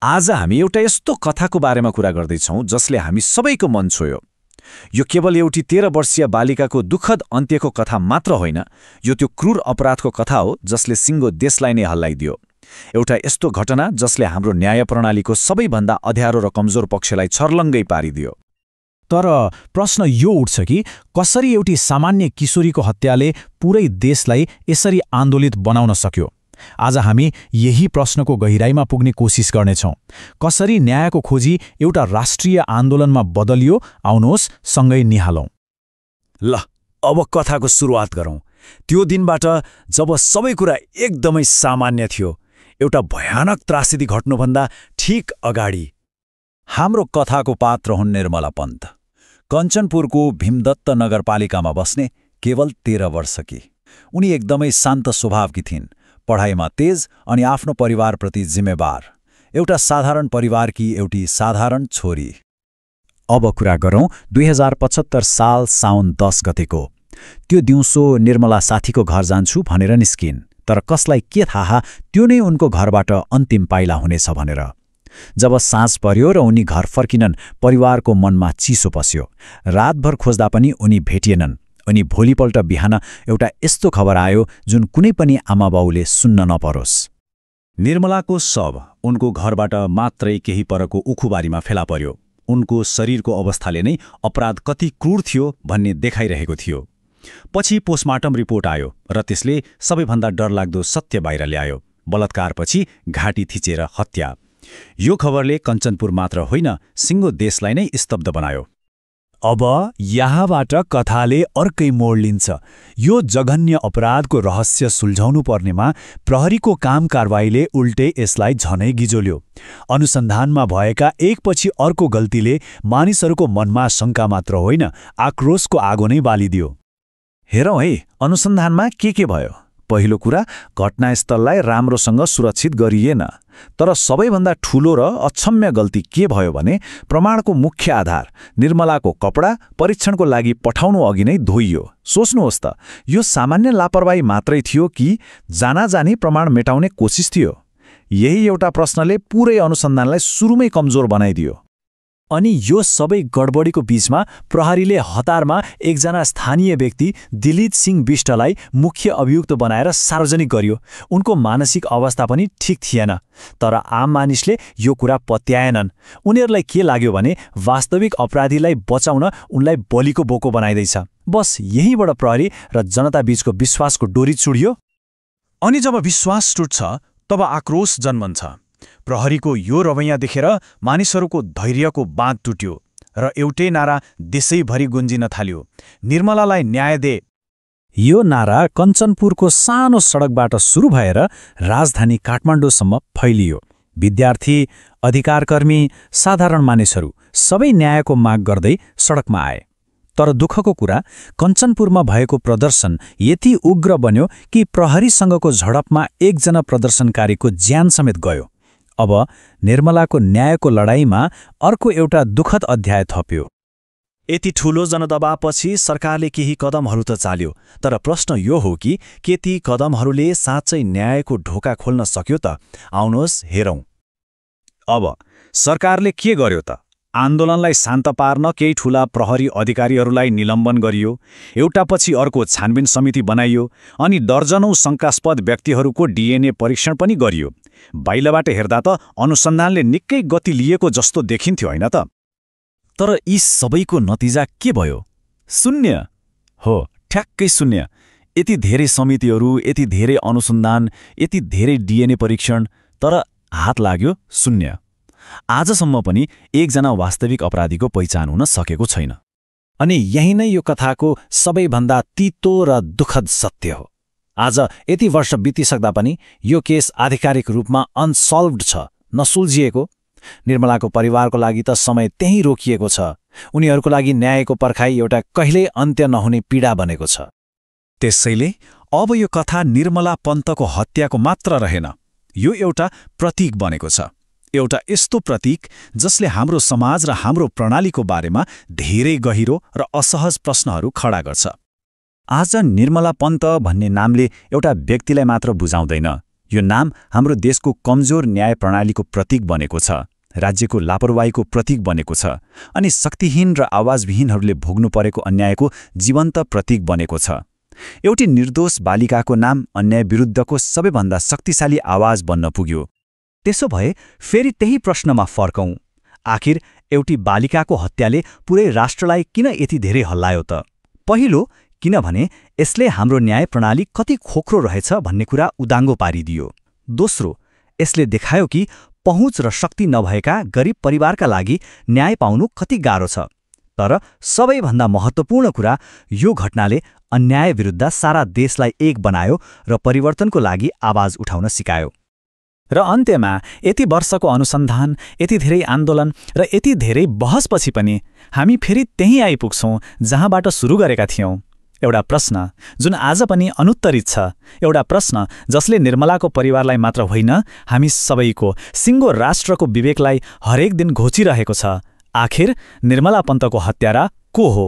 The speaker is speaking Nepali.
आज हामी एउटा यस्तो कथाको बारेमा कुरा गर्दैछौँ जसले हामी सबैको मन छोयो। यो केवल एउटी 13 वर्षीय बालिकाको दुःखद अन्त्यको कथा मात्र होइन, यो त्यो क्रूर अपराधको कथा हो जसले सिङ्गो देशलाई नै हल्लाइदियो। एउटा यस्तो घटना जसले हाम्रो न्याय प्रणालीको सबैभन्दा अँध्यारो र कमजोर पक्षलाई छर्लङ्गै पारिदियो। तर प्रश्न यो उठ्छ कि कसरी एउटी सामान्य किशोरीको हत्याले पुरै देशलाई यसरी आन्दोलित बनाउन सक्यो? आज हामी यही प्रश्नको गहिराईमा पुग्ने कोसिस गर्नेछौँ। कसरी न्यायको खोजी एउटा राष्ट्रिय आन्दोलनमा बदलियो, आउनुहोस् सँगै निहालौँ। ल, अब कथाको सुरुवात गरौँ। त्यो दिनबाट जब सबै कुरा एकदमै सामान्य थियो, एउटा भयानक त्रासदी घट्नुभन्दा ठीक अगाडि। हाम्रो कथाको पात्र हुन् निर्मला पन्त, कञ्चनपुरको भीमदत्त नगरपालिकामा बस्ने केवल 13 वर्षकी। उनी एकदमै शान्त स्वभावकी थिइन्, पढाइमा तेज अनि आफ्नो परिवारप्रति जिम्मेवार। एउटा साधारण परिवारकी एउटी साधारण छोरी। अब कुरा गरौँ 2075 साल साउन 10 गतेको। त्यो दिउँसो निर्मला साथीको घर जान्छु भनेर निस्किन्, तर कसलाई के थाहा त्यो नै उनको घरबाट अन्तिम पाइला हुनेछ भनेर। जब साँझ पर्यो र उनी घर फर्किनन्, परिवारको मनमा चिसो पस्यो। रातभर खोज्दा पनि उनी भेटिएनन्। अनि भोलिपल्ट बिहान एउटा यस्तो खबर आयो जुन कुनै पनि आमाबाउले सुन्न नपरोस्। निर्मलाको शव उनको घरबाट मात्रै केही परको उखुबारीमा फेला पर्यो। उनको शरीरको अवस्थाले नै अपराध कति क्रूर थियो भन्ने देखाइरहेको थियो। पछि पोस्टमार्टम रिपोर्ट आयो र त्यसले सबैभन्दा डरलाग्दो सत्य बाहिर ल्यायो। बलात्कारपछि घाँटी थिचेर हत्या। यो खबरले कञ्चनपुर मात्र होइन, सिङ्गो देशलाई नै स्तब्ध बनायो। अब यहाँबाट कथाले अर्कै मोड लिन्छ। यो जघन्य अपराधको रहस्य सुल्झाउनु पर्नेमा प्रहरीको काम कारवाहीले उल्टे यसलाई झनै गिजोल्यो। अनुसन्धानमा भएका एकपछि अर्को गल्तीले मानिसहरूको मनमा शङ्का मात्र होइन, आक्रोशको आगो नै बालिदियो। हेरौँ है, अनुसन्धानमा के भयो। पहिलो कुरा, घटनास्थललाई राम्रोसँग सुरक्षित गरिएन। तर सबैभन्दा ठूलो र अक्षम्य गल्ती के भयो भने प्रमाणको मुख्य आधार निर्मलाको कपडा परीक्षणको लागि पठाउनु अघि नै धोइयो। सोच्नुहोस् त, यो सामान्य लापरवाही मात्रै थियो कि जानाजानी प्रमाण मेटाउने कोसिस थियो? यही एउटा प्रश्नले पुरै अनुसन्धानलाई सुरुमै कमजोर बनाइदियो। अनि यो सबै गडबडीको बीचमा प्रहरीले हतारमा एकजना स्थानीय व्यक्ति दिलीप सिंह बिष्टलाई मुख्य अभियुक्त बनाएर सार्वजनिक गर्यो। उनको मानसिक अवस्था पनि ठीक थिएन, तर आम मानिसले यो कुरा पत्याएनन्। उनीहरूलाई के लाग्यो भने वास्तविक अपराधीलाई बचाउन उनलाई बलिको बोको बनाइदैछ। बस यहीँबाट प्रहरी र जनताबीचको विश्वासको डोरी चुडियो। अनि जब विश्वास टुट्छ तब आक्रोश जन्मन्छ। प्रहरीको यो रवैया देखेर मानिसहरूको धैर्यको बाँध टुट्यो र एउटै नारा देशैभरि गुन्जिन थाल्यो, निर्मलालाई न्याय दे। यो नारा कञ्चनपुरको सानो सडकबाट सुरु भएर राजधानी काठमाडौँसम्म फैलियो। विद्यार्थी, अधिकारकर्मी, साधारण मानिसहरू सबै न्यायको माग गर्दै सडकमा आए। तर दुःखको कुरा, कञ्चनपुरमा भएको प्रदर्शन यति उग्र बन्यो कि प्रहरीसँगको झडपमा एकजना प्रदर्शनकारीको ज्यान समेत गयो। अब निर्मलाको न्यायको लडाईँमा अर्को एउटा दुःखद अध्याय थप्यो। यति ठूलो जनदबावपछि सरकारले केही कदमहरू त चाल्यो, तर प्रश्न यो हो कि के ती कदमहरूले साँच्चै न्यायको ढोका खोल्न सक्यो त? आउनुहोस् हेरौँ। अब सरकारले के गर्यो त? आन्दोलनलाई शान्त पार्न केही ठूला प्रहरी अधिकारीहरूलाई निलम्बन गरियो, एउटापछि अर्को छानबिन समिति बनाइयो, अनि दर्जनौं शङ्कास्पद व्यक्तिहरूको DNA परीक्षण पनि गरियो। बाहिरबाट हेर्दा त अनुसन्धानले निकै गति लिएको जस्तो देखिन्थ्यो, होइन त? तर यी सबैको नतिजा के भयो? शून्य। हो, ठ्याक्कै शून्य। यति धेरै समितिहरू, यति धेरै अनुसन्धान, यति धेरै DNA परीक्षण, तर हात लाग्यो शून्य। आजसम्म पनि एकजना वास्तविक अपराधीको पहिचान हुन सकेको छैन। अनि यही नै यो कथाको सबैभन्दा तितो र दुःखद सत्य हो। आज यति वर्ष बितिसक्दा पनि यो केस आधिकारिक रूपमा अनसल्भड छ, नसुल्झिएको। निर्मलाको परिवारको लागि त समय त्यहीँ रोकिएको छ। उनीहरूको लागि न्यायको पर्खाइ एउटा कहिल्यै अन्त्य नहुने पीडा बनेको छ। त्यसैले अब यो कथा निर्मला पन्तको हत्याको मात्र रहेन, यो एउटा प्रतीक बनेको छ। एउटा यस्तो प्रतीक जसले हाम्रो समाज र हाम्रो प्रणालीको बारेमा धेरै गहिरो र असहज प्रश्नहरू खडा गर्छ। आज निर्मला पन्त भन्ने नामले एउटा व्यक्तिलाई मात्र बुझाउँदैन, यो नाम हाम्रो देशको कमजोर न्याय प्रणालीको प्रतीक बनेको छ, राज्यको लापरवाहीको प्रतीक बनेको छ अनि शक्तिहीन र आवाजविहीनहरूले भोग्नु परेको अन्यायको जीवन्त प्रतीक बनेको छ। एउटी निर्दोष बालिकाको नाम अन्याय विरुद्धको सबैभन्दा शक्तिशाली आवाज बन्न पुग्यो। त्यसो भए फेरि त्यही प्रश्नमा फर्कौं। आखिर एउटी बालिकाको हत्याले पुरै राष्ट्रलाई किन यति धेरै हल्लायो त? पहिलो, किनभने यसले हाम्रो न्याय प्रणाली कति खोक्रो रहेछ भन्ने कुरा उदाङ्गो पारिदियो। दोस्रो, यसले देखायो कि पहुँच र शक्ति नभएका गरिब परिवारका लागि न्याय पाउनु कति गाह्रो छ। तर सबैभन्दा महत्त्वपूर्ण कुरा, यो घटनाले अन्याय विरुद्ध सारा देशलाई एक बनायो र परिवर्तनको लागि आवाज उठाउन सिकायो। र अन्त्यमा यति वर्षको अनुसन्धान, यति धेरै आन्दोलन र यति धेरै बहसपछि पनि हामी फेरि त्यहीँ आइपुग्छौँ जहाँबाट सुरु गरेका थियौँ। एउटा प्रश्न जुन आज पनि अनुत्तरित छ, एउटा प्रश्न जसले निर्मलाको परिवारलाई मात्र होइन, हामी सबैको सिङ्गो राष्ट्रको विवेकलाई हरेक दिन घोचिरहेको छ। आखिर निर्मला पन्तको हत्यारा को हो?